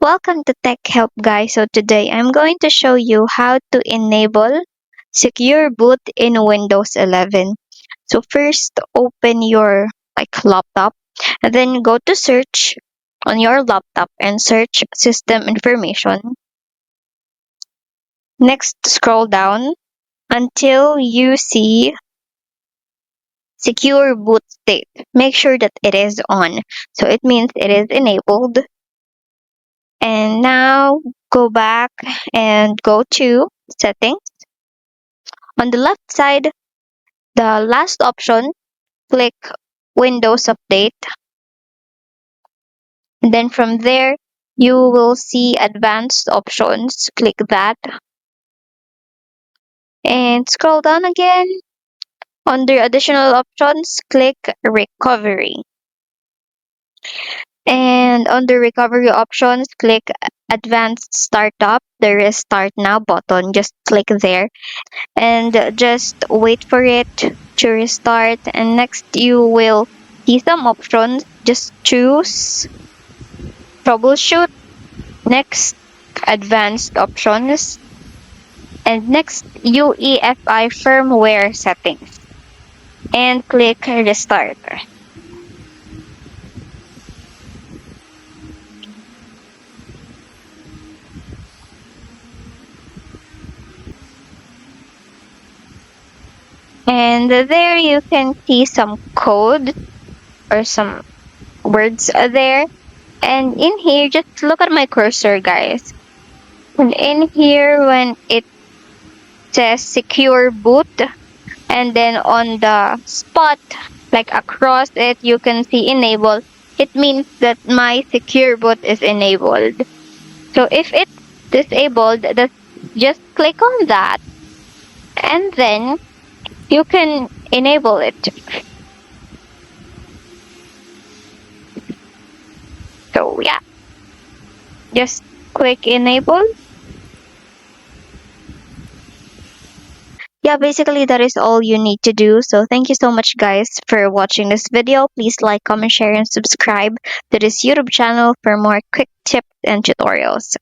Welcome to Tech Help guys. So today I'm going to show you how to enable secure boot in Windows 11. So first open your laptop and then go to search on your laptop and search system information. Next scroll down until you see secure boot state. Make sure that it is on. So it means it is enabled. And now go back and go to settings. On the left side, the last option, click Windows Update. And then from there, you will see advanced options. Click that. And scroll down again. Under additional options, click Recovery. And under recovery options, click Advanced Startup. There is Start Now button. Just click there. And just wait for it to restart, and next you will see some options. Just choose troubleshoot, next advanced options, and next UEFI firmware settings, and click restart. And there you can see some code or some words there. And in here, just look at my cursor, guys. And in here, when it says secure boot, and then on the spot, like across it, you can see enable. It means that my secure boot is enabled. So if it's disabled, just click on that, and then you can enable it. So yeah, just click enable. Yeah, basically that is all you need to do. So thank you so much guys for watching this video. Please like, comment, share, and subscribe to this YouTube channel for more quick tips and tutorials.